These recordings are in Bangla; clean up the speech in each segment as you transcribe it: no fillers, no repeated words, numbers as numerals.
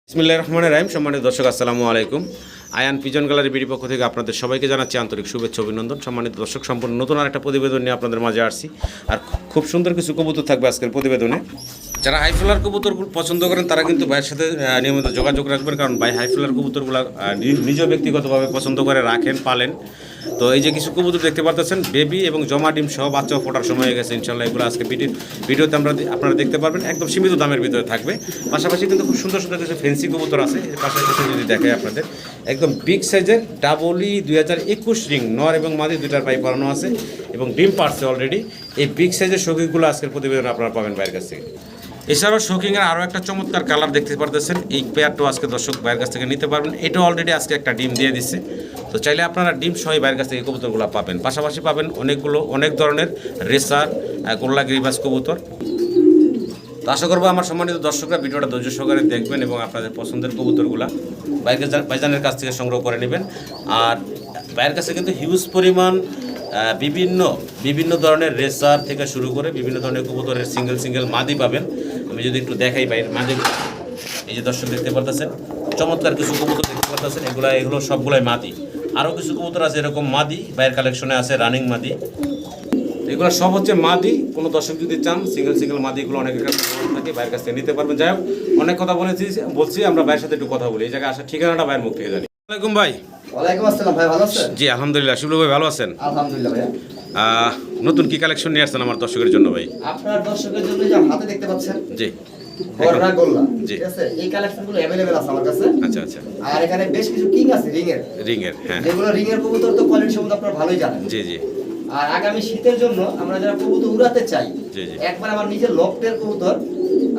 বিসমিল্লাহির রহমানির রহিম। সম্মানিত দর্শক, আসসালামু আলাইকুম। আয়ান পিজন গ্যালারি বিডি পক্ষ থেকে আপনাদের সবাইকে জানাচ্ছি আন্তরিক শুভেচ্ছা অভিনন্দন। সম্মানিত দর্শক, সম্পূর্ণ নতুন আরেকটা প্রতিবেদন নিয়ে আপনাদের মাঝে আসছি। আর খুব সুন্দর কিছু কবুতর থাকবে আজকের প্রতিবেদনে। যারা হাই ফ্লার কবুতর পছন্দ করেন তারা কিন্তু ভাইয়ের সাথে নিয়মিত যোগাযোগ রাখবেন, কারণ ভাই হাই ফ্লার কবুতরগুলো নিজেও ব্যক্তিগতভাবে পছন্দ করে রাখেন, পালেন। তো এই যে কিছু কবুতর দেখতে পাচ্ছেন, বেবি এবং জমা ডিম সহ বাচ্চাও ফোটার সময় হয়ে গেছে ইনশাল্লাহ। এগুলো আজকে ভিডিওতে আপনারা দেখতে পারবেন, একদম সীমিত দামের ভিতরে থাকবে। পাশাপাশি কিন্তু খুব সুন্দর সুন্দর কিছু ফেন্সি কবুতর আছে। পাশাপাশি যদি দেখাই আপনাদের, একদম বিগ সাইজের ডাবলি 2021 রিং নর এবং মাদি দুইটার পাই পরানো আছে এবং ডিম পারছে অলরেডি। এই বিগ সাইজের শৌখিনগুলো আজকের প্রতিবেদনে আপনারা পাবেন ভাইয়ের কাছ থেকে। এছাড়াও শৌখিনের আরও একটা চমৎকার কালার দেখতে পারতেছেন, এই পেয়ারটাও আজকে দর্শক ভাইয়ের কাছ থেকে নিতে পারবেন। এটাও অলরেডি আজকে একটা ডিম দিয়ে দিচ্ছে, তো চাইলে আপনারা ডিম সহ ভাইয়ের কাছ থেকে কবুতরগুলো পাবেন। পাশাপাশি পাবেন অনেক ধরনের রেসার, গোল্লা গিরিবাজ কবুতর। তো আশা করবো আমার সম্মানিত দর্শকরা ভিডিওটা ধৈর্য সহকারে দেখবেন এবং আপনাদের পছন্দের কবুতরগুলো ভাইজানের কাছ থেকে সংগ্রহ করে নেবেন। আর ভাইয়ের কাছে কিন্তু হিউজ পরিমাণ বিভিন্ন ধরনের রেসার থেকে শুরু করে বিভিন্ন ধরনের কবুতরের সিঙ্গেল মাদি পাবেন। আমি যদি একটু দেখাই ভাইয়ের মাদি, এই যে দর্শক দেখতে পারতেছেন চমৎকার কিছু কবুতর দেখতে পারতেছেন, এগুলো সবগুলাই মাদি। আরও কিছু কবুতর আছে এরকম মাদি, ভাইয়ের কালেকশনে আছে রানিং মাদি। এগুলো সব হচ্ছে মাদি। কোনো দর্শক যদি চান সিঙ্গেল মাদিগুলো অনেকের কাছে থাকে, ভাইয়ের কাছ থেকে নিতে পারবেন। যাই হোক, অনেক কথা বলছি আমরা ভাইয়ের সাথে একটু কথা বলি। এই জায়গায় আসার ঠিকানাটা ভাইয়ের মুখ থেকে জানি। ওয়ালাইকুম ভাই। ওয়ালাইকুম আসসালাম ভাই, ভালো আছেন? জি আলহামদুলিল্লাহ। শিবলু ভাই ভালো আছেন? আলহামদুলিল্লাহ ভাই। নতুন কি কালেকশন নিয়ে আসছেন আমার দর্শকের জন্য ভাই? আপনার দর্শকের জন্য যে হাতে দেখতে পাচ্ছেন, জি গররা গোল্লা, জি। ঠিক আছে, এই কালেকশনগুলো अवेलेबल আছে আমার কাছে। আচ্ছা। আর এখানে বেশ কিছু কিং আছে রিং এর, হ্যাঁ, যেগুলো রিং এর কবুতর তো কোয়ালিটি সম্বন্ধে আপনারা ভালোই জানেন। জি। আর আগামী শীতের জন্য আমরা যারা কবুতর উড়াতে চাই, জি। একবার আমার নিজের লফটের কবুতর,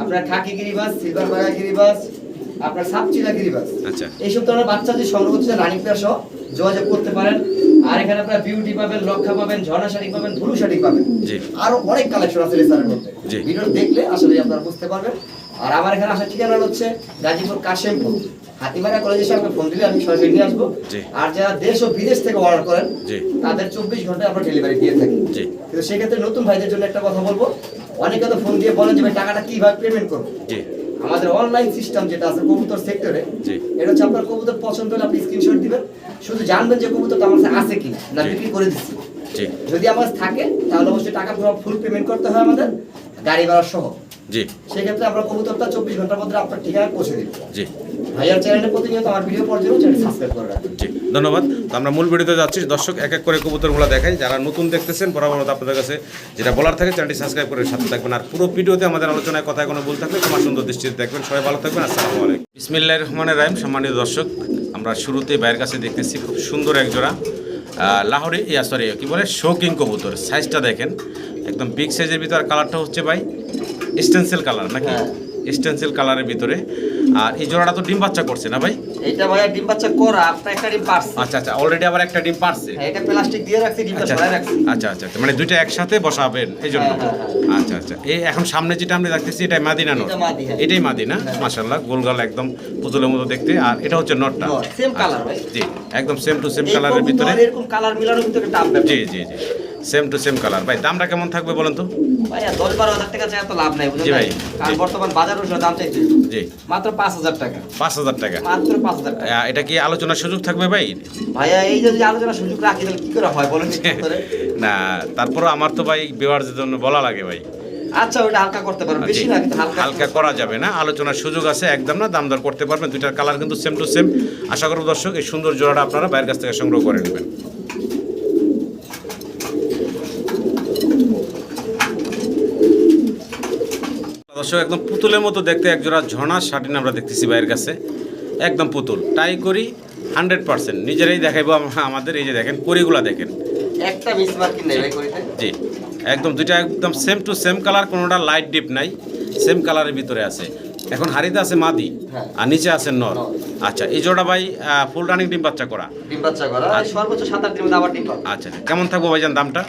আপনার খাকি গিরিবাজ, সিলভার বাগা গিরিবাজ, আপনার সাপচিলা গিরিবাজ, আচ্ছা। এইসব ধরনের বাচ্চা যে সংগ্রহ করতে চান রানিং পেয়ার সহ যোগাযোগ করতে পারেন। আর এখানে আপনারা বিউটি পাবেন, লক্ষা পাবেন, ঝর্ণা শাড়ি পাবেন, ভুলু শাড়ি পাবেন। জি। আরো অনেক কালেকশন আছে রেসারের মধ্যে। জি। ভিডিও দেখলে আসলে আপনারা বুঝতে পারবেন। আর আমার এখানে আসার ঠিকানা হচ্ছে গাজীপুর কাশেমপুর হাতিমারা কলেজে এসে আমাকে ফোন দিলে আমি সরাসরি নিয়ে আসবো। জি। আর যারা দেশ ও বিদেশ থেকে অর্ডার করেন, জি, তাদের 24 ঘন্টায় আমরা ডেলিভারি দিয়ে থাকি। জি। কিন্তু সেক্ষেত্রে নতুন ভাইদের জন্য একটা কথা বলবো, অনেকে তো ফোন দিয়ে বলেন যে ভাই টাকাটা কিভাবে পেমেন্ট করবো। জি। আমাদের অনলাইন সিস্টেম যেটা আছে কবুতর সেক্টরে, জি। এটা হচ্ছে আপনার কবুতর পছন্দ হলে আপনি স্ক্রিনশট দিবেন, শুধু জানবেন যে কবুতরটা আমার কাছে আছে কি না, জি। বিক্রি করে দিচ্ছি। জি। যদি আমার কাছে থাকে তাহলে অবশ্যই টাকা ফুল পেমেন্ট করতে হয় আমাদের, গাড়ি ভাড়া সহ। জি। সেক্ষেত্রে আমরা কবুতরটা 24 ঘন্টার মধ্যে আপনার ঠিকানায় পৌঁছে দিব। জি। ভাইয়ার চ্যানেলে প্রতিনিয়ত আমার ভিডিও পাওয়ার জন্য চ্যানেল সাবস্ক্রাইব করে রাখবেন। জি, ধন্যবাদ। তো আমরা মূল ভিডিওতে যাচ্ছি। দর্শক এক এক করে কবুতরগুলো দেখাই। যারা নতুন দেখতেছেন, বরাবর আপনাদের কাছে যেটা বলার থাকে চ্যানেলটি সাবস্ক্রাইব করে সাথে থাকবেন। আর পুরো ভিডিওতে আমাদের আলোচনায় কথায় কোনো ভুল থাকলে তোমার সুন্দর দৃষ্টিতে দেখবেন। সবাই ভালো থাকবেন। আসসালামু আলাইকুম। বিসমিল্লাহির রহমানির রহিম। সম্মানিত দর্শক, আমরা শুরুতে ভাইয়ের কাছে দেখতেছি খুব সুন্দর এক জোড়া লাহোরি কি বলে শৌকিং কবুতর। সাইজটা দেখেন, একদম বিগ সাইজের ভিতরে। কালারটা হচ্ছে ভাই স্টেনসিল কালার নাকি? স্টেনসিল কালারের ভিতরে। আর এই জোড়াটা তো ডিম বাচ্চা করছে না ভাই? এইটা ভাইয়া ডিম বাচ্চা করা, আপনার একটা ডিম পারছে। আচ্ছা, অলরেডি আবার একটা ডিম পারছে। হ্যাঁ, এটা প্লাস্টিক দিয়ে রাখছি, ডিমটা সরাই রাখছি। আচ্ছা, মানে দুইটা একসাথে বসাবেন এই জন্য। আচ্ছা। এই এখন সামনে যেটা আমরা দেখতেছি এটাই মাদি না নর? এটাই মাদি না? মাশাআল্লাহ, গোলগাল একদম পুতুলের মতো দেখতে। আর এটা হচ্ছে নরটা। সেম কালার ভাই। জি, একদম সেম টু সেম কালারের ভিতরে। এরকম কালার মিলানোর ভিতরে টাপ ব্যাপার। জি, সেম টু সেম কালার। ভাই দামটা কেমন থাকবে বলেন তো? ভাইয়া 10-12 হাজার টাকা চাই, এত লাভ নাই বুঝলেন? জি ভাই। কারণ বর্তমান বাজার অনুসারে দাম চাইছে জি, মাত্র 5,000 টাকা। 5,000 টাকা? মাত্র 5,000 টাকা। এটা কি আলোচনার সুযোগ থাকবে ভাই? ভাইয়া এই যদি আলোচনার সুযোগ রাখি তাহলে কি করে হয় বলেন? না, তারপরও আমার তো ভাই ভিউয়ারদের জন্য বলা লাগে ভাই। আচ্ছা, ওটা হালকা করতে পারবেন, বেশি না কিন্তু হালকা করা যাবে না। আলোচনার সুযোগ আছে, একদম না, দাম দর করতে পারবেন। দুইটার কালার কিন্তু সেম টু সেম। আশা করব দর্শক এই সুন্দর জোড়াটা আপনারা বাইরের কাছ থেকে সংগ্রহ করে নেবেন। দর্শক একদম পুতুলের মতো দেখতে এক জোড়া ঝর্ণা শাটিন আমরা দেখতেছি বাইরের কাছে, একদম পুতুল। টাই করি 100%, নিজেরাই দেখাইবো আমাদের। এই যে দেখেন করিগুলা দেখেন, একটা মিস মার্কিং নেই ভাই করিতে। জি, একদম দুইটা একদম সেম টু সেম কালার, কোনোটা লাইট ডিপ নাই, সেম কালারের ভিতরে আছে। এখন হাড়িতে আছে মাদি আর নিচে আছে নর। আচ্ছা, এই জোড়া ভাই ফুল রানিং ডিম বাচ্চা করা? ডিম বাচ্চা করা, সর্বোচ্চ 7-8 দিনের মধ্যে আবার ডিম পাবে। আচ্ছা, কেমন থাকবো ভাইজান দামটা?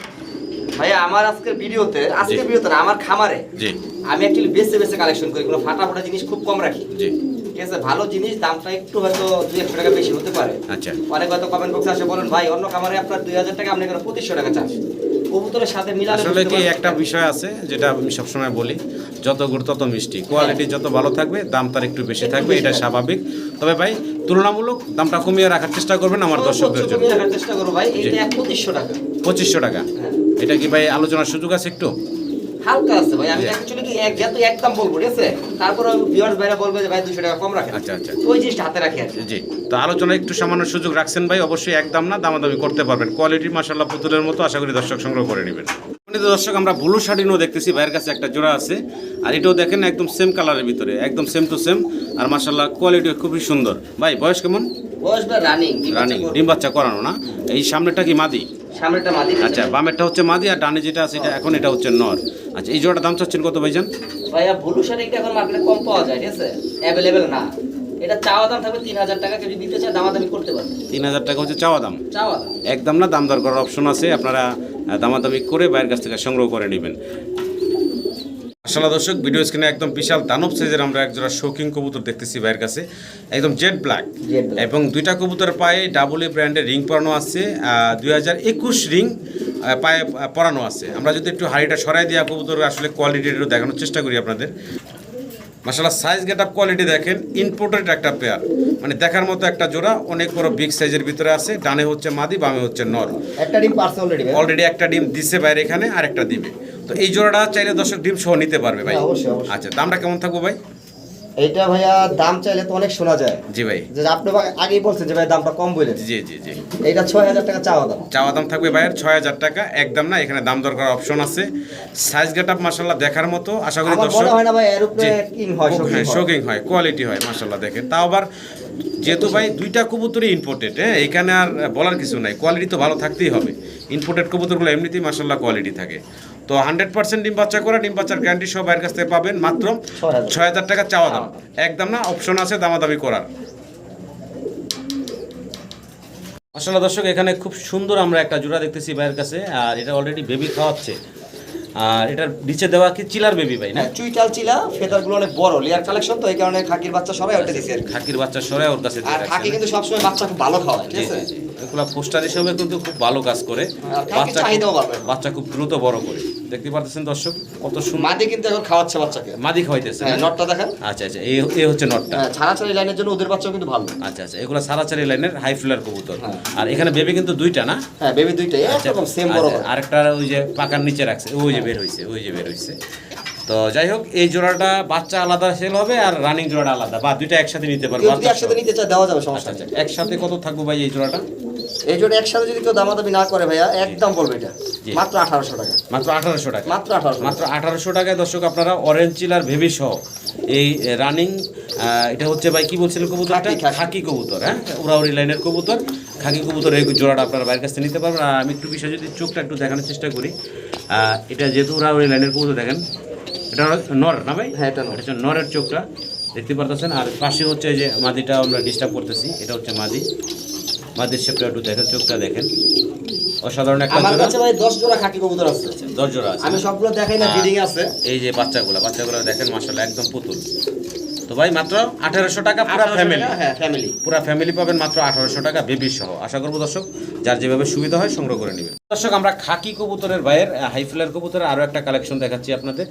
ভাইয়া আমার আজকের ভিডিওতে না, আমার খামারে জি আমি অ্যাকচুয়ালি বেছে কালেকশন করি, কোনো ফাটা জিনিস খুব কম রাখি। জি, ঠিক আছে, ভালো জিনিস দামটা একটু হয়তো 2-1 টাকা বেশি হতে পারে। আচ্ছা, অনেক হয়তো কমেন্ট বক্সে আসে বলেন ভাই অন্য খামারে আপনার 2,000 টাকা, আপনি কেন 2500 টাকা চান? কবুতরের সাথে মিলালে আসলে কি একটা বিষয় আছে যেটা আমি সবসময় বলি, যত গুড় তত মিষ্টি, কোয়ালিটি যত ভালো থাকবে দাম তার একটু বেশি থাকবে, এটা স্বাভাবিক। তবে ভাই তুলনামূলক দামটা কমিয়ে রাখার চেষ্টা করবেন আমার দর্শকদের জন্য। কমিয়ে রাখার চেষ্টা করো ভাই, এটা 2500 টাকা। 2500 টাকা। হ্যাঁ। এটা কি ভাই আলোচনার সুযোগ আছে একটু? হালকা আছে ভাই, আমি অ্যাকচুয়ালি কি যেহেতু একদম বলবো, ঠিক আছে, তারপর ভিউয়ার্স ভাইরা বলবে যে ভাই 200 টাকা কম রাখেন। আচ্ছা আচ্ছা, ওই জিনিসটা হাতে রাখি আর কি। জি। তো আলোচনা একটু সামান্য সুযোগ রাখছেন ভাই, অবশ্যই একদম না, দামাদামি করতে পারবেন। কোয়ালিটি মাশাআল্লাহ পুতুলের মতো, আশা করি দর্শক সংগ্রহ করে নেবেন। দর্শক আমরা ব্লু শাড়িনও দেখতেছি, ভাইয়ের কাছে একটা জোড়া আছে, আর এটাও দেখেন একদম সেম কালারের ভিতরে, একদম সেম টু সেম, আর মাশাআল্লাহ কোয়ালিটি খুবই সুন্দর। ভাই বয়স কেমন? বয়স ভাই রানিং ডিম বাচ্চা করানো না? এই সামনেটা কি মাদি? সামনেটা মাদি। আচ্ছা, বামেরটা হচ্ছে মাদি, আর ডানে যেটা আছে এটা এখন এটা হচ্ছে নর। আচ্ছা, এই জোড়াটা দাম চাচ্ছেন কত ভাইজান? ভাইয়া ব্লু শাড়িটা এখন মার্কেটে কম পাওয়া যায়, ঠিক আছে, অ্যাভেলেবেল না। এটা চাওয়া দাম থাকবে 3000 টাকা, কেউ যদি দিতে চায় দামাদামি করতে পারবে। 3000 টাকা হচ্ছে চাওয়া দাম? চাওয়া দাম একদম না, দাম দর করার অপশন আছে, আপনারা দামাদামি করে বাইরের কাছ থেকে সংগ্রহ করে নেবেন। আসলে দর্শক ভিডিও স্ক্রিনে একদম বিশাল দানব সাইজের আমরা একজোড়া শৌখিন কবুতর দেখতেছি ভাইয়ের কাছে, একদম জেড ব্ল্যাক, এবং দুইটা কবুতর পায়ে ডাবল ই ব্র্যান্ডের রিং পরানো আছে, 2021 রিং পায়ে পরানো আছে। আমরা যদি একটু হাড়িটা সরাই দিয়ে কবুতর আসলে কোয়ালিটিটা দেখানোর চেষ্টা করি আপনাদের। মাশাআল্লাহ সাইজ গেট আপ কোয়ালিটি দেখেন, ইম্পোর্টেড একটা পেয়ার, মানে দেখার মতো একটা জোড়া, অনেক বড় বিগ সাইজের ভিতরে আছে। ডানে হচ্ছে মাদি, বামে হচ্ছে নর। একটা ডিম পারছে অলরেডি একটা ডিম দিছে বাইরে, এখানে আর একটা দিবে। তো এই জোড়াটা চাইলে দর্শক ডিম সহ নিতে পারবে ভাই? অবশ্যই অবশ্যই। আচ্ছা, দামটা কেমন থাকবো ভাই? এইটা ভাইয়া দাম চাইলে তো অনেক শোনা যায়। জি ভাই, যে আপনি আগেই বলছেন যে ভাই দামটা কম বলে। জি জি জি। এইটা 6000 টাকা চাওয়া দাম। চাওয়া দাম থাকবে ভাইয়ের 6000 টাকা, একদম না, এখানে দাম দর করার অপশন আছে। সাইজ গেট আপ মাশাআল্লাহ দেখার মতো, আশা করি আমার দর্শক মনে হয় না ভাই এর উপরে কিং হয়, শোকিং হয়, কোয়ালিটি হয় মাশাআল্লাহ দেখেন। তাও আবার যেহেতু ভাই দুইটা কবুতরই ইম্পোর্টেড, হ্যাঁ, এখানে আর বলার কিছু নাই, কোয়ালিটি তো ভালো থাকতেই হবে। ইম্পোর্টেড কবুতরগুলো এমনিতেই মাশাআল্লাহ কোয়ালিটি থাকে। তো 100% ডিম বাচ্চা করা, ডিম বাচ্চার গ্যারান্টি সব ভাইয়ের কাছ থেকে পাবেন মাত্র 6000 টাকা চাওয়া দাম, একদম না, অপশন আছে দামাদামি করার। মাশাআল্লাহ দর্শক এখানে খুব সুন্দর আমরা একটা জোড়া দেখতেছি ভাইয়ের কাছে, আর এটা অলরেডি বেবি খাওয়াচ্ছে, আর এটার নিচে দেওয়া কি চিলার বেবি ভাই না? চুইটাল চিলা, ফেদারগুলো অনেক বড়, লেয়ার কালেকশন, তো এই কারণে খাকির বাচ্চা সবাই ওটা দিছে। খাকির বাচ্চা সরাই ওর কাছে আর খাকি কিন্তু সবসময় বাচ্চা খুব ভালো খাওয়ায়, ঠিক আছে, এগুলো পোস্টার হিসেবে কিন্তু খুব ভালো কাজ করে, বাচ্চা চাহিদাও বাড়বে, বাচ্চা খুব দ্রুত বড় করে। দেখতে পাচ্ছেন দর্শক কত সুন্দর। মাদি কিন্তু এখন খাওয়াচ্ছে বাচ্চাকে, মাদি খাওয়াইতেছে, নটটা দেখেন। আচ্ছা আচ্ছা, এই হচ্ছে নটটা। ছাড়াছাড়ি লাইনের জন্য ওদের বাচ্চাও কিন্তু ভালো। আচ্ছা আচ্ছা, এগুলো সারাচারি লাইনের হাই ফ্লার কবুতর। আর এখানে বেবি কিন্তু দুইটা না? হ্যাঁ, বেবি দুইটাই একদম সেম বড়। আরেকটা ওই যে পাকার নিচে রাখছে, ওই যে বের হইছে, ওই যে বের হইছে। তো যাই হোক, এই জোড়াটা বাচ্চা আলাদা সেল হবে, আর রানিং জোড়াটা আলাদা, বা দুইটা একসাথে নিতে পারবো? যদি একসাথে নিতে চায় দেওয়া যাবে, সমস্যা আচ্ছা নেই। আচ্ছা, একসাথে কত থাকবো ভাই এই জোড়াটা? এই জোড়া একসাথে যদি কেউ দামাদামি না করে ভাইয়া, একদম বলবে এটা মাত্র 1800 টাকা। মাত্র 1800 টাকা? মাত্র 1800, মাত্র 1800 টাকায় দর্শক আপনারা অরেঞ্জ চিলার বেবি সহ এই রানিং, এটা হচ্ছে ভাই কি বলছিলেন কবুতরটা? খাকি কবুতর, হ্যাঁ, উড়াউড়ি লাইনের কবুতর, খাকি কবুতর, এই জোড়াটা আপনারা বাইরের কাছ থেকে নিতে পারবেন। আর আমি একটু বিষয় যদি চোখটা একটু দেখানোর চেষ্টা করি, এটা যেহেতু উড়াউড়ি লাইনের কবুতর, দেখেন এটা নর না ভাই? হ্যাঁ, এটা হচ্ছে নরের চোখটা দেখতে পারতেছেন। আর পাশে হচ্ছে যে মাদিটা আমরা ডিস্টার্ব করতেছি, এটা হচ্ছে মাদি, মাদির শেপটা একটু দেখেন, চোখটা দেখেন, অসাধারণ একটা আমার জোড়া। কাছে ভাই 10 জোড়া খাকি কবুতর আছে। 10 জোড়া আছে? আমি সবগুলো দেখাই না, ব্রিডিং আছে। এই যে বাচ্চাগুলো দেখেন মাশাআল্লাহ একদম পুতুল। তো ভাই মাত্র 1800 টাকা পুরো ফ্যামিলি? হ্যাঁ, ফ্যামিলি, পুরো ফ্যামিলি পাবেন মাত্র 1800 টাকা বেবি সহ। আশা করবো দর্শক যার যেভাবে সুবিধা হয় সংগ্রহ করে নেবেন। দর্শক আমরা খাকি কবুতরের বাইরের হাই ফ্লার কবুতরের আরো একটা কালেকশন দেখাচ্ছি আপনাদের।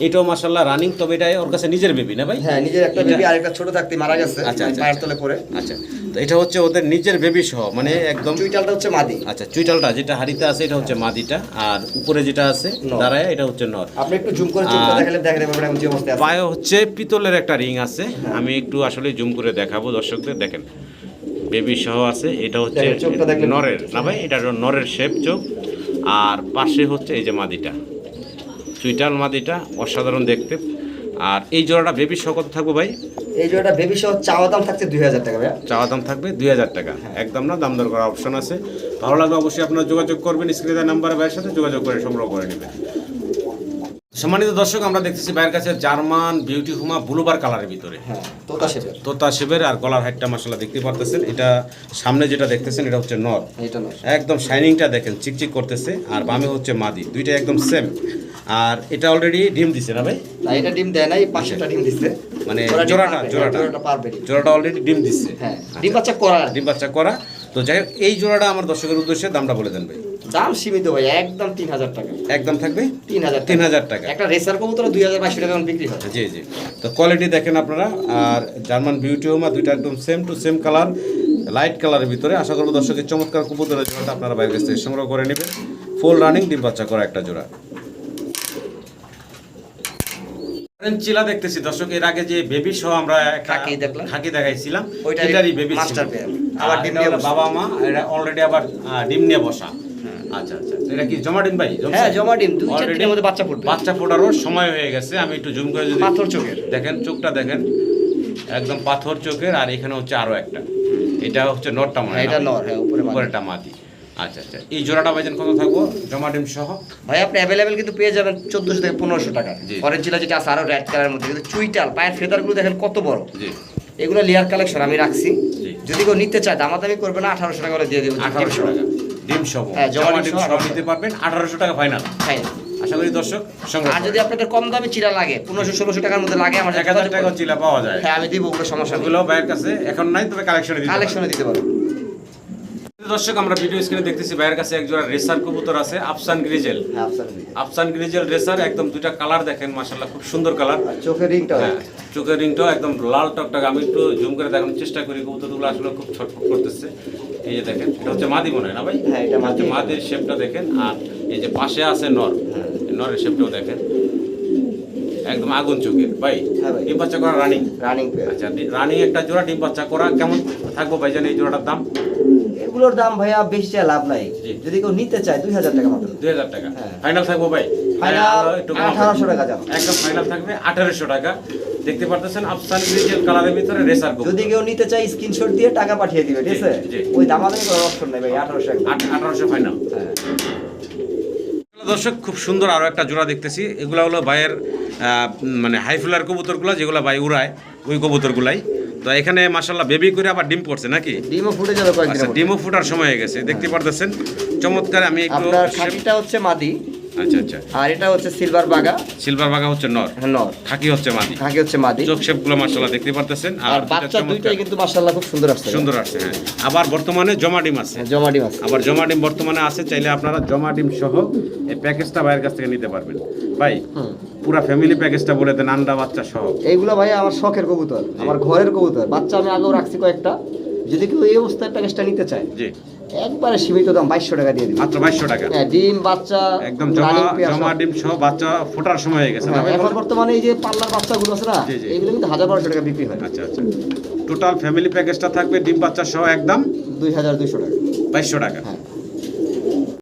এটাও মাশাআল্লাহ রানিং, তবে এটা ওর কাছে নিজের বেবি না ভাই? হ্যাঁ, নিজের একটা বেবি, আরেকটা ছোট থাকতে মারা গেছে, আচ্ছা আচ্ছা, পায়ের তলে পড়ে। আচ্ছা, তো এটা হচ্ছে ওদের নিজের বেবি সহ, মানে একদম। চুইটালটা হচ্ছে মাদি। আচ্ছা, চুইটালটা যেটা হাড়িতে আছে এটা হচ্ছে মাদিটা, আর উপরে যেটা আছে দাঁড়ায় এটা হচ্ছে নর। আপনি একটু জুম করে চোখটা দেখালে দেখেন এবারে যে অবস্থা আছে। পায়ে হচ্ছে পিতলের একটা রিং আছে, আমি একটু আসলে জুম করে দেখাবো দর্শকদের, দেখেন বেবি সহ আছে। এটা হচ্ছে নরের না ভাই? এটা নরের শেপ চোখ, আর পাশে হচ্ছে এই যে মাদিটা, চুইটাল মাদিটা, অসাধারণ দেখতে। আর এই জোড়াটা বেবি সহ কত থাকবে ভাই? এই জোড়াটা বেবি সহ চাওয়া দাম থাকছে 2000 টাকা ভাই। চাওয়া দাম থাকবে 2000 টাকা, একদম না, দাম দর করার অপশন আছে। ভালো লাগবে অবশ্যই আপনারা যোগাযোগ করবেন, স্ক্রিনে নাম্বারে ভাইয়ের সাথে যোগাযোগ করে সংগ্রহ করে নেবেন। সম্মানিত দর্শক আমরা দেখতেছি ভাইয়ের কাছে জার্মান বিউটি হুমা ব্লুবার কালারের ভিতরে, হ্যাঁ, তোতা শেপের, তোতা শেপের, আর গলার হাইটটা মাশাআল্লাহ দেখতে পারতেছেন। এটা সামনে যেটা দেখতেছেন এটা হচ্ছে নর, এটা নর, একদম শাইনিংটা দেখেন, চিকচিক করতেছে। আর বামে হচ্ছে মাদি, দুইটা একদম সেম। আর এটা অলরেডি ডিম দিছে না ভাই? না, এটা ডিম দেয় নাই, পাশেরটা ডিম দিছে, মানে জোড়াটা পারবে। জোড়াটা অলরেডি ডিম দিচ্ছে, হ্যাঁ, ডিম বাচ্চা করা, ডিম বাচ্চা করা। তো যাই হোক, এই জোড়াটা আমার দর্শকের উদ্দেশ্যে দামটা বলে দেন ভাই। দাম সীমিত ভাই, একদম 3000 টাকা। একদম থাকবে 3000 3000 টাকা। একটা রেসার কবুতর 2200 টাকা বিক্রি হয়। জি জি, তো কোয়ালিটি দেখেন আপনারা। আর জার্মান বিউটি হোমা দুইটা একদম same to same colour, light কালারের ভিতরে। আশা করবো দর্শকের চমৎকার কবুতরের জোড়াটা আপনারা বাইরের কাছ থেকে সংগ্রহ করে নেবেন। ফুল রানিং ডিম বাচ্চা করা একটা জোড়া। চিলা দেখতেছি দর্শক, এর আগে যে বেবি সহ আমরা একটা খাকি দেখাইছিলাম, এটারই বেবি মাস্টার পেয়ার, আবার ডিম নিয়ে বাবা মা এটা অলরেডি আবার ডিম নিয়ে বসা। আচ্ছা আচ্ছা, এটা কি জমা ডিম ভাই? হ্যাঁ জমা ডিম, 2-4 দিনের মধ্যে বাচ্চা ফুটবে। বাচ্চা ফোটারও সময় হয়ে গেছে। আমি একটু জুম করে যদি পাথর চোখের দেখেন, চোখটা দেখেন একদম পাথর চোখের। আর এখানে হচ্ছে আরো একটা, এটা হচ্ছে নরটা মনে হয়, এটা নর, হ্যাঁ উপরেটা মাদি। আচ্ছা আচ্ছা, এই জোড়াটা ভাইজান কত থাকবো জমা ডিম সহ? ভাই আপনি অ্যাভেলেবেল কিন্তু পেয়ে যাবেন 1400 থেকে 1500 টাকা। জি। অরেঞ্জ চিলা যেটা আছে আরো রেড কালারের মধ্যে, কিন্তু চুইটাল পায়ের ফেদারগুলো দেখেন কত বড়। জি, এগুলো লেয়ার কালেকশন আমি রাখছি। জি। যদি কেউ নিতে চায় দামাদামি করবে না, 1800 টাকা করে দিয়ে দেব। 1800 টাকা ডিম সহ, হ্যাঁ, জমা জমা ডিম ডিম সহ সহ নিতে পারবেন 1800 টাকা ফাইনাল। হ্যাঁ, আশা করি দর্শক সংগ্রহ আর যদি আপনাদের কম দামে চিরা লাগে 1500-1600 টাকার মধ্যে লাগে, আমার 1000 টাকা চিলা পাওয়া যায়। হ্যাঁ আমি দিব, ওগুলো সমস্যা নেই, এগুলো ভাইয়ের কাছে এখন নাই, তবে কালেকশনে দিতে পারবেন। কালেকশনে দিতে পারবো। দর্শক আমরা ভিডিও স্ক্রিনে দেখতেছি ভাইয়ের কাছে এক জোড়া রেসার কবুতর আছে, আফসান গ্রিজেল। হ্যাঁ আফসানভি, আফসান গ্রিজেল রেসার, একদম দুইটা কালার দেখেন মাশাআল্লাহ, খুব সুন্দর কালার। আর চোখের রিংটা হ্যাঁ, চোখের রিংটাও একদম লাল টকটক। আমি একটু জুম করে দেখানোর চেষ্টা করি, কবুতরগুলো আসলে খুব ছটফট করতেছে। এই যে দেখেন, এটা হচ্ছে মাদি মনে হয় না ভাই? হ্যাঁ, এটা মাদি। মাদির শেপটা দেখেন। আর এই যে পাশে আছে নর, নরের শেপটাও দেখেন, একদম আগুন চোখের ভাই। হ্যাঁ ভাই। ডিম বাচ্চা করা রানিং। Running pair. আচ্ছা, রানিং একটা জোড়া ডিম বাচ্চা করা কেমন থাকবো ভাইজান এই জোড়াটার দাম? এগুলোর দাম ভাইয়া বেশি চাই লাভ নাই। জি। যদি কেউ নিতে চায় 2000 টাকা মাত্র। 2000 টাকা হ্যাঁ। ফাইনাল থাকবো ভাই? ফাইনাল একটু 1800 টাকা যাবে। একদম ফাইনাল থাকবে 1800 টাকা। দেখতে পারতেছেন আফসান গ্রিজেল কালারের ভিতরে রেসার কবুতর। যদি কেউ নিতে চায় স্ক্রিনশট দিয়ে টাকা পাঠিয়ে দিবে, ঠিক আছে? জি। ওই দামাদামি করার অপশন নাই ভাই, 1800 একদম। 1800 ফাইনাল। হ্যাঁ। দর্শক খুব সুন্দর আরো একটা জোড়া দেখতেছি। এগুলা হলো ভাইয়ের মানে হাই ফ্লার কবুতরগুলো, যেগুলো ভাই উড়ায়, ওই কবুতরগুলাই। তো এখানে মাশাআল্লাহ বেবি করে আবার ডিম পড়ছে নাকি? ডিমও ফুটে যাবে কয়েকদিন। আচ্ছা, ডিমও ফুটার সময় হয়ে গেছে, দেখতে পারতেছেন চমৎকার। আমি একটু আপনার খাকিটা হচ্ছে মাদি, আচ্ছা আচ্ছা, আর এটা হচ্ছে সিলভার বাগা। সিলভার বাগা হচ্ছে নর, নর, খাকি হচ্ছে মাদি। খাকি হচ্ছে মাদি। চোখ শেপগুলো মাশাআল্লাহ দেখতে পারতেছেন। আর বাচ্চা দুইটাই কিন্তু মাশাআল্লাহ খুব সুন্দর আসছে। সুন্দর আসছে। হ্যাঁ, আবার বর্তমানে জমা ডিম আছে। হ্যাঁ, জমা ডিম আছে। আবার জমা ডিম বর্তমানে আছে, চাইলে আপনারা জমা ডিম সহ এই প্যাকেজটা ভাইয়ের কাছ থেকে নিতে পারবেন। ভাই পুরা ফ্যামিলি প্যাকেজটা বলে দেন, আন্ডা বাচ্চা সহ। এইগুলো ভাই আমার শখের কবুতর, আমার ঘরের কবুতর। বাচ্চা আমি আগেও রাখছি কয়েকটা। যদি কেউ এই অবস্থায় প্যাকেজটা নিতে চায়, জি, একবারে সীমিত দাম 2200 টাকা দিয়ে দিই। মাত্র 2200 টাকা। হ্যাঁ, ডিম বাচ্চা একদম রানিং পেয়ার জমা সব। ডিম সহ বাচ্চা ফোটার সময় হয়ে গেছে না ভাই? এখন বর্তমানে এই যে পাল্লার বাচ্চাগুলো আছে না, জি, জি। এগুলো কিন্তু 1200 টাকা বিক্রি হয়। আচ্ছা আচ্ছা, টোটাল ফ্যামিলি প্যাকেজটা থাকবে ডিম বাচ্চা সহ একদম 2200 টাকা। 2200 টাকা। হ্যাঁ।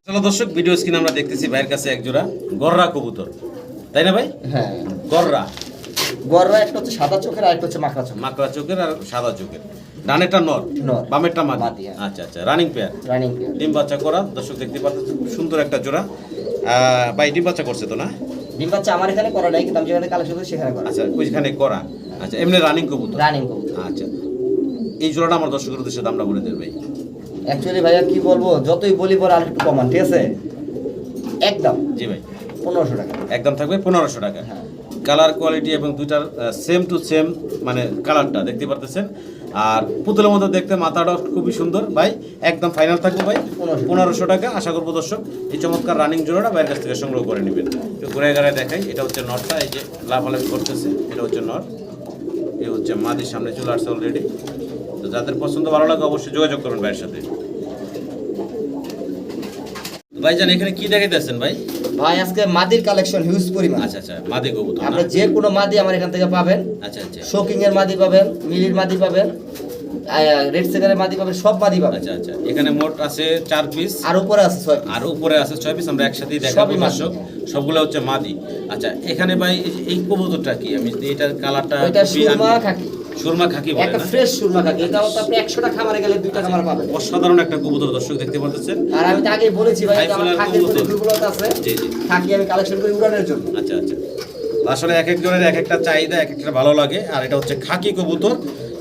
চলো দর্শক, ভিডিও স্ক্রিনে আমরা দেখতেছি ভাইয়ের কাছে এক জোড়া গররা কবুতর, তাই না ভাই? হ্যাঁ, গররা, গররা একটা হচ্ছে সাদা চোখের, আর একটা হচ্ছে মাকড়া চোখ। মাকড়া চোখের আর সাদা চোখের। ডানেরটা নর, নর। বামেরটা মাদি। মাদি, হ্যাঁ। আচ্ছা আচ্ছা, রানিং পেয়ার, রানিং পেয়ার। ডিম বাচ্চা করা। দর্শক দেখতে পাচ্ছেন খুব সুন্দর একটা জোড়া। ভাই ডিম বাচ্চা করছে তো না? ডিম বাচ্চা আমার এখানে করা নাই, কিন্তু আমি যেখানে কালেকশন করি সেখানে করা। আচ্ছা, ওইখানে করা। আচ্ছা, এমনি রানিং কবুতর। রানিং কবুতর। আচ্ছা, এই জোড়াটা আমার দর্শকের উদ্দেশ্যে দামটা বলে দেন ভাই। অ্যাকচুয়ালি ভাইয়া কি বলবো, যতই বলি পরে আর একটু কমান, ঠিক আছে? একদম জি ভাই, 1500 টাকা। একদম থাকবে 1500 টাকা। হ্যাঁ। কালার কোয়ালিটি এবং দুইটার সেম টু সেম, মানে কালারটা দেখতে পারতেছেন। আর পুতুলের মতো দেখতে, মাথাটা খুবই সুন্দর ভাই। একদম ফাইনাল থাকবে ভাই 1500 টাকা। আশা করবো দর্শক এই চমৎকার রানিং জোড়াটা ভাইয়ের কাছ থেকে সংগ্রহ করে নেবেন। একটু ঘুরে ঘুরে দেখাই, এটা হচ্ছে নটটা, এই যে লাফালাফি করতেছে, এটা হচ্ছে নট। এই হচ্ছে মাদির সামনে চলে আসছে অলরেডি। তো যাদের পছন্দ ভালো লাগে অবশ্যই যোগাযোগ করবেন ভাইয়ের সাথে। ভাইজান এখানে কি দেখাইতেছেন ভাই? ভাই আজকে মাদির কালেকশন হিউজ পরিমাণ। আচ্ছা আচ্ছা, মাদি কবুতর না? আপনি যে কোনো মাদি আমার এখান থেকে পাবেন। আচ্ছা আচ্ছা, শোকিং এর মাদি পাবেন, মিলির মাদি পাবেন, রেড সেকারের মাদি পাবেন, সব মাদি পাবেন। আচ্ছা আচ্ছা, এখানে মোট আছে 4 পিস, আর উপরে আছে 6 পিস। আর উপরে আছে 6 পিস। আমরা একসাথেই দেখাবো সবই মাদি। দর্শক, সবগুলো হচ্ছে মাদি। আচ্ছা, এখানে ভাই এই কবুতরটা কি? আমি এটার কালারটা ওইটা সুরমা খাকি, সুরমা খাকি বলে একটা না? ফ্রেশ সুরমা খাকি। এটা হচ্ছে আপনি 100টা খামারে গেলে 2টা খামার পাবেন। অসাধারণ একটা কবুতর দর্শক দেখতে পাচ্ছেন। আর আমি তো আগেই বলেছি ভাই, হাই এটা আমার ফ্লায়ার খাকির প্রতি কবুতর। দুর্বলতা আছে। জি জি, খাকি আমি কালেকশন করি উড়ানের জন্য। আচ্ছা আচ্ছা, আসলে এক একজনের এক একটা চাহিদা, এক একটা ভালো লাগে। আর এটা হচ্ছে খাকি কবুতর,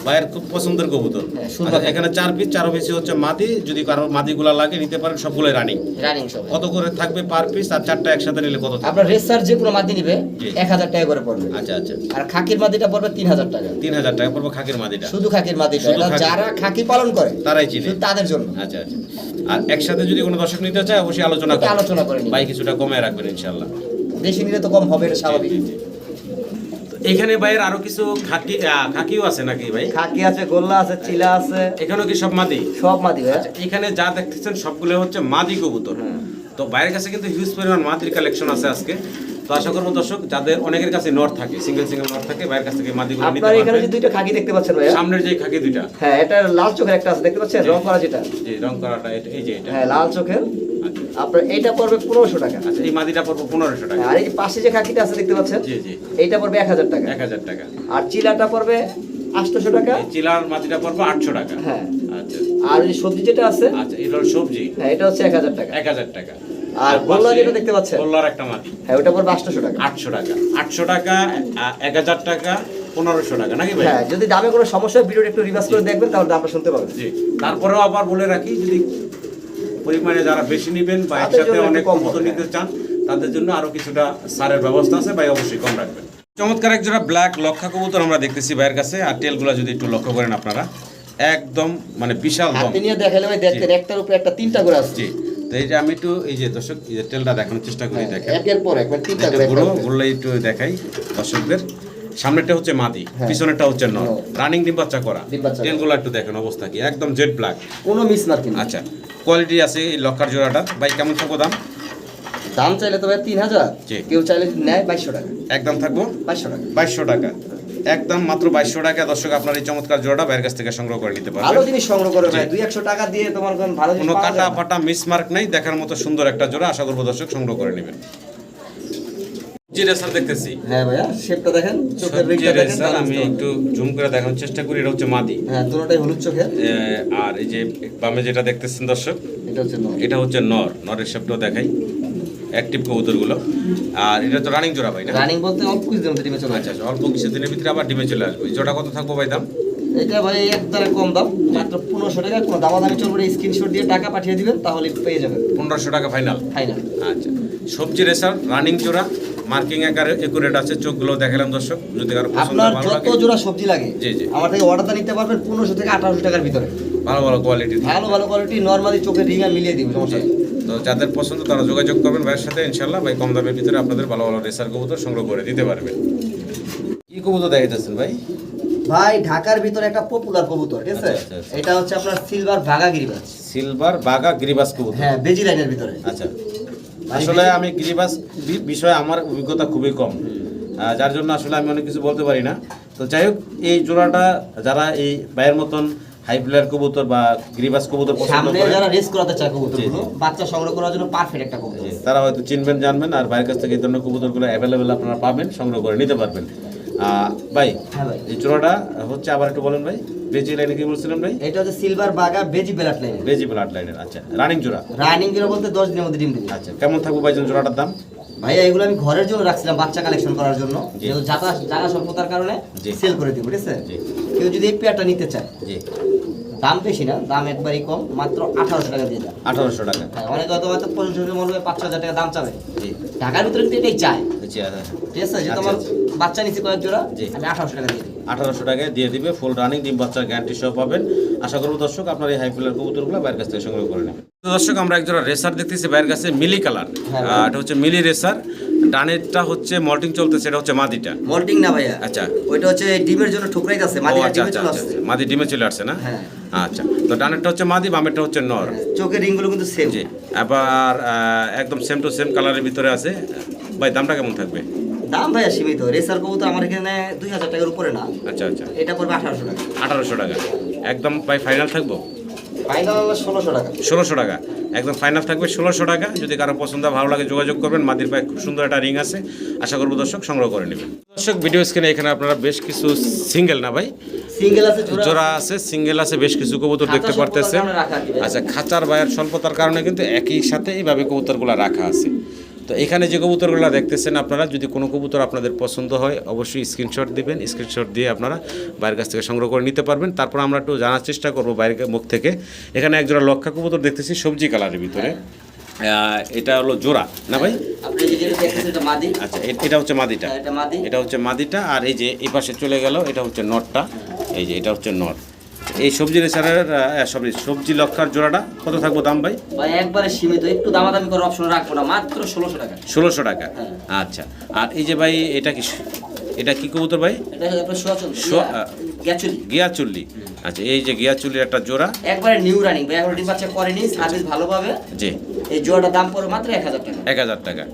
ভাইয়ের খুব পছন্দের কবুতর। হ্যাঁ, সুরমা আচ্ছা, এখানে 4 পিস, 4 পিসই হচ্ছে মাদি। যদি কারো মাদিগুলা লাগে নিতে পারেন, সবগুলোই রানিং। রানিং সব। কত করে থাকবে পার পিস? আর 4টা একসাথে নিলে কত থাকবে? আপনার রেসার যে কোনো মাদি নিবে জি। 1000 টাকা করে পড়বে। আচ্ছা আচ্ছা, আর খাকির মাদিটা পড়বে 3000 টাকা। 3000 টাকা পড়বে খাকির মাদিটা। শুধু খাকির মাদিটা, শুধু এটা খাকি। যারা খাকি পালন করে তারাই চিনে। শুধু তাদের জন্য। আচ্ছা আচ্ছা। আর একসাথে যদি কোনো দর্শক নিতে চায় অবশ্যই আলোচনা এটা আলোচনা করে নিন। ভাই কিছুটা কমে রাখবেন ইনশাআল্লাহ। বেশি নিলে তো কম হবে, এটা স্বাভাবিক। জি, জি, জি। তো এখানে ভাইয়ের আরো কিছু খাকিও আছে নাকি ভাই? খাকি আছে, গোল্লা আছে, চিলা আছে, এখানেও কি সব মাদি? সব মাদি ভাই। আচ্ছা, এখানে যা দেখতেছেন সবগুলো হচ্ছে মাদি কবুতর। তো বাইরের কাছে কিন্তু হিউজ পরিমাণ মাদির কালেকশন আছে আজকে। তো আশা করবো দর্শক, যাদের অনেকের কাছে নর থাকে, সিঙ্গেল নর থাকে, বাইরের কাছ থেকে মাদিগুলো নিতে আপনার এখানে যে পারবেন। দুইটা খাকি দেখতে পাচ্ছেন ভাই, সামনের যে খাকি দুইটা, হ্যাঁ, এটা লাল চোখের একটা আছে দেখতে পাচ্ছেন, রং করা যেটা। জি, রং করাটা এই যে এটা। হ্যাঁ, লাল চোখের। আচ্ছা, আপনার এইটা পড়বে 1500 টাকা। আচ্ছা, এই মাদিটা পড়বো 1500 টাকা। আর এই পাশে যে খাকিটা আছে দেখতে পাচ্ছেন, জি জি, এইটা পড়বে 1000 টাকা। 1000 টাকা। আর চিলাটা পড়বে 800 টাকা। এই চিলার মাদিটা পড়বো 800 টাকা। হ্যাঁ। আচ্ছা আর এই সবজি যেটা আছে, আচ্ছা, এটা হলো সবজি, হ্যাঁ, এটা হচ্ছে 1000 টাকা। 1000 টাকা। আর গোল্লা যেটা দেখতে পাচ্ছেন, গোল্লার একটা মাদি, হ্যাঁ, ওটা পড়বে 800 টাকা। 800 টাকা। 800 টাকা, 1000 টাকা, 1500 টাকা নাকি ভাই? হ্যাঁ, যদি দামে কোনো সমস্যা হয় ভিডিওটা একটু রিভার্স করে দেখবেন, তাহলে দামটা শুনতে পাবেন। জি। তারপরেও আবার বলে রাখি, যদি পরিমাণে যারা বেশি নেবেন বা তাদের একসাথে জন্য একটু অনেক কম কবুতর হবে। নিতে চান, তাদের জন্য আরো কিছুটা ছাড়ের ব্যবস্থা আছে, ভাই অবশ্যই কম রাখবেন। চমৎকার এক জোড়া ব্ল্যাক লক্ষা কবুতর আমরা দেখতেছি ভাইয়ের কাছে। আর টেলগুলো যদি একটু লক্ষ্য করেন আপনারা, একদম মানে বিশাল দম। হাতে নিয়ে দেখালে ভাই দেখতেন, একটার উপরে একটা, তিনটা করে আসছে। জি। তো এই যে আমি একটু এই যে দর্শক, এই যে টেলটা দেখানোর চেষ্টা করি, দেখেন একের পর এক, মানে তিনটা এটা করে পুরো একটা। গুলো একটু দেখাই দর্শকদের। সামনেরটা হচ্ছে মাদি, হ্যাঁ। পিছনেরটা হচ্ছে নর, নর। রানিং ডিম বাচ্চা করা। ডিম বাচ্চা করা। টেলগুলো একটু দেখেন অবস্থা কি, একদম জেড ব্ল্যাক। কোনো মিস মার্কিং। আচ্ছা, কোয়ালিটি আছে এই লক্ষার জোড়াটার। ভাই কেমন থাকবো দাম? দাম চাইলে তো ভাই 3000, জি। কেউ চাইলে যদি নেয় 2200 টাকা। একদম থাকবো 2200 টাকা। 2200 টাকা, একদম মাত্র 2200 টাকা। দর্শক আপনার এই চমৎকার জোড়াটা বাইরের কাছ থেকে সংগ্রহ করে নিতে ভালো পারবেন। জিনিস সংগ্রহ করে ভাই, জি। 200 টাকা দিয়ে তোমার কোন ভালো জিনিস কোনো পাওয়া কাটা যায় না। ফাটা মিসমার্ক নেই, দেখার মতো সুন্দর একটা জোড়া। আশা করবো দর্শক সংগ্রহ করে নেবেন। জি রেসার দেখতেছি, হ্যাঁ ভাইয়া, শেপটা দেখেন, চোখের সবজি রিংটা দেখেন, রেসার তাহলে আমি বুঝতে পারবেন। একটু জুম করে দেখানোর চেষ্টা করি। এটা হচ্ছে মাদি। হ্যাঁ, দুটোটাই হলুদ চোখের। আর এই যে বামে যেটা দেখতেছেন দর্শক, এটা হচ্ছে নর। এটা হচ্ছে নর। নরের শেপটাও দেখাই, অ্যাক্টিভ কবুতরগুলো। আর এটা তো রানিং জোড়া ভাই না? রানিং বলতে অল্প কিছুদিনের মধ্যে ডিমে চলে আচ্ছা আসে। আচ্ছা, অল্প কিছুদিনের ভিতরে আবার ডিমে চলে আসবে। এই জোড়া কত থাকবো ভাই দাম? এটা ভাই একবারে কম দাম, মাত্র 1500 টাকা। কোনো দামাদামি চলবে না, স্ক্রিনশট দিয়ে টাকা পাঠিয়ে দিবেন, তাহলে পেয়ে যাবেন 1500 টাকা ফাইনাল। ফাইনাল। আচ্ছা, সবজি রেসার রানিং জোড়া, মার্কিং আকারে একুরেট আছে, চোখগুলো দেখালাম দর্শক। যদি কারো পছন্দ আপনার ভালো যত লাগে, জোড়া সবজি লাগে জি, জি। আমার থেকে অর্ডারটা নিতে পারবেন 1500 থেকে 1800 টাকার ভিতরে। ভালো ভালো কোয়ালিটির। ভালো ভালো কোয়ালিটি, নরমালি চোখের রিং মিলিয়ে দিব, সমস্যা নেই। তো যাদের পছন্দ তারা যোগাযোগ করবেন ভাইয়ের সাথে, ইনশাল্লাহ ভাই কম দামের ভিতরে আপনাদের ভালো ভালো রেসার কবুতর সংগ্রহ করে দিতে পারবেন। কি কবুতর দেখাইতেছেন ভাই? ভাই ঢাকার ভিতরে একটা পপুলার কবুতর, ঠিক আছে? আচ্ছা, আচ্ছা, আচ্ছা। এটা হচ্ছে আপনার সিলভার বাঘা গিরিবাজ। সিলভার বাগা গিরিবাস কবুতর। হ্যাঁ, বেজি লাইনের ভিতরে। আচ্ছা, আসলে আমি গিরিবাস বিষয়ে আমার অভিজ্ঞতা খুবই কম, যার জন্য আসলে আমি অনেক কিছু বলতে পারি না। তো যাই হোক, এই জোড়াটা যারা এই ভাইয়ের মতন হাই প্লেয়ার কবুতর বা গিরিবাস কবুতর পছন্দ সামনে করে, যারা রেস করাতে চায় কবুতরগুলো, জি, জি। বাচ্চা সংগ্রহ করার জন্য পারফেক্ট একটা কবুতর। তারা হয়তো চিনবেন জানবেন। আর ভাইয়ের কাছ থেকে এই ধরনের কবুতরগুলো অ্যাভেলেবেল আপনারা পাবেন, সংগ্রহ করে নিতে পারবেন। ভাই, হ্যাঁ ভাই, এই জোড়াটা হচ্ছে, আবার একটু বলেন ভাই, বেজি লাইনে কি বলছিলেন ভাই? এটা হচ্ছে সিলভার বাঘা বেজি ব্লাড লাইনের। বেজি ব্লাড লাইনের। আচ্ছা, রানিং জোড়া। রানিং জোড়া বলতে 10 দিনের মধ্যে ডিম দিবে। আচ্ছা, কেমন থাকবো ভাই জোড়াটার দাম? ভাইয়া এগুলো আমি ঘরের জন্য রাখছিলাম, বাচ্চা কালেকশন করার জন্য। জি। যেহেতু জায়গা স্বল্পতার কারণে জি। সেল করে দিব, ঠিক আছে? জি কেউ যদি এই পেয়ারটা নিতে চায়, জি, দাম বেশি না, দাম একবারই কম, মাত্র 1800 টাকা দিয়ে দেন। 1800 টাকা। হ্যাঁ, অনেকে হয়তো 500 বলবে, 5-6 টাকা দাম চাবে। জি ঢাকার ভিতরে কিন্তু এটাই চায়, জি, আচ্ছা, ঠিক আছে? যেহেতু আচ্ছা, আমার আচ্ছা। বাচ্চা নিচে কয়েক জোড়া, জি। আমি 1800 টাকা দিয়ে দিই। 1800 টাকায় দিয়ে দিবে, ফুল রানিং ডিম বাচ্চার গ্যারান্টি সহ পাবেন। আশা করবো দর্শক আপনার এই হাই প্লেয়ার কবুতরগুলো বাইরের কাছ থেকে সংগ্রহ করে নেবেন। তো দর্শক, আমরা একজোড়া রেসার দেখতেছি বাইরের কাছে, মিলি কালার। হ্যাঁ। এটা হচ্ছে মিলি রেসার। ডানেরটা হচ্ছে মল্টিং চলতেছে, এটা হচ্ছে মাদিটা। মল্টিং না ভাইয়া, আচ্ছা, ওইটা হচ্ছে ডিমের জন্য ঠুকরাই আছে, ও মাদি আচ্ছা ডিমে আচ্ছা চলে আচ্ছা, আসছে। মাদি ডিমে চলে আসছে না? হ্যাঁ। আচ্ছা, তো ডানেরটা হচ্ছে মাদি, বামেরটা হচ্ছে নর। চোখের রিংগুলো কিন্তু সেম। জি, আবার একদম সেম টু সেম কালারের ভিতরে আছে। ভাই দামটা কেমন থাকবে? দাম ভাইয়া সীমিত। রেসার কবুতর আমার এখানে 2000 টাকার উপরে না, আচ্ছা আচ্ছা, এটা পড়বে 1800 টাকা। 1800 টাকা একদম ভাই ফাইনাল থাকবো? ফাইনাল 1600 টাকা। 1600 টাকা একদম ফাইনাল থাকবে, 1600 টাকা। যদি কারো পছন্দ ভালো লাগে যোগাযোগ করবেন। মাদির পায়ে খুব সুন্দর একটা রিং আছে, আশা করবো দর্শক সংগ্রহ করে নেবেন। দর্শক, ভিডিও স্ক্রিনে এখানে আপনারা বেশ কিছু সিঙ্গেল না ভাই, সিঙ্গেল আছে, জোড়া আছে, সিঙ্গেল আছে, বেশ কিছু কবুতর দেখতে খাঁচা পারতেছেন। স্বল্পতার কারণে রাখা আছে। আচ্ছা, খাঁচার বাইরের স্বল্পতার কারণে কিন্তু একই সাথে এইভাবে কবুতরগুলো রাখা আছে। তো এখানে যে কবুতরগুলো দেখতেছেন আপনারা, যদি কোনো কবুতর আপনাদের পছন্দ হয় অবশ্যই স্ক্রিনশট দিবেন। স্ক্রিনশট দিয়ে আপনারা বাইরের কাছ থেকে সংগ্রহ করে নিতে পারবেন। তারপর আমরা একটু জানার চেষ্টা করব বাইরের মুখ থেকে। এখানে একজোড়া লক্ষা কবুতর দেখতেছি সবজি কালারের ভিতরে। এটা হলো জোড়া না ভাই? আপনি যেটা দেখতেছেন এটা মাদি। আচ্ছা, এটা হচ্ছে মাদিটা। এটা মাদি। এটা হচ্ছে মাদিটা। আর এই যে এই পাশে চলে গেল, এটা হচ্ছে নটটা। এই যে এটা হচ্ছে নট। এই সবজি রেসারের সবজি লক্ষার জোড়াটা কত থাকবো দাম ভাই? ভাই একবারে সীমিত, একটু দামাদামি করার অপশন রাখবো না, মাত্র 1600 টাকা। 1600 টাকা। আচ্ছা, আর এই যে ভাই এটা কি কবুতর ভাই? এটা হলো আপনার গিয়াচুলি। গিয়াচুল্লি। আচ্ছা, এই যে গিয়াচুল্লির একটা জোড়া একবারে নিউ রানিং ভাই, এখন ডিম বাচ্চা করেনি, সার্ভিস ভালোভাবে। জি, এই জোড়াটার দাম পড়ে মাত্র 1000 টাকা। 1000 টাকা।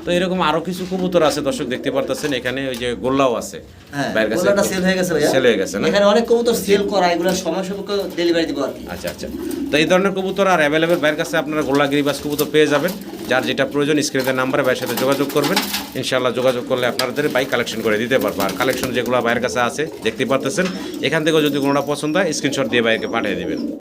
তো এরকম আরো কিছু কবুতর আছে দর্শক দেখতে পারতেছেন। এখানে ওই যে গোল্লাও আছে। হ্যাঁ, বাইরের কাছে গোল্লাটা সেল হয়ে গেছে ভাইয়া। সেল হয়ে গেছে না? এখানে অনেক কবুতর সেল করা, এগুলো সময় সাপেক্ষ ডেলিভারি দিব আর কি। আচ্ছা আচ্ছা। তো এই ধরনের কবুতর আর অ্যাভেলেবেল বাইরের কাছে আপনারা গোল্লা গিরিবাস কবুতর পেয়ে যাবেন। যার যেটা প্রয়োজন স্ক্রিনের নাম্বারে ভাইয়ের সাথে যোগাযোগ করবেন। ইনশাআল্লাহ যোগাযোগ করলে আপনাদের বাইক কালেকশন করে দিতে পারবো। আর কালেকশন যেগুলো বাইরের কাছে আছে দেখতে পারতেছেন, এখান থেকেও যদি কোনোটা পছন্দ হয় স্ক্রিনশট দিয়ে বাইকে পাঠিয়ে দেবেন।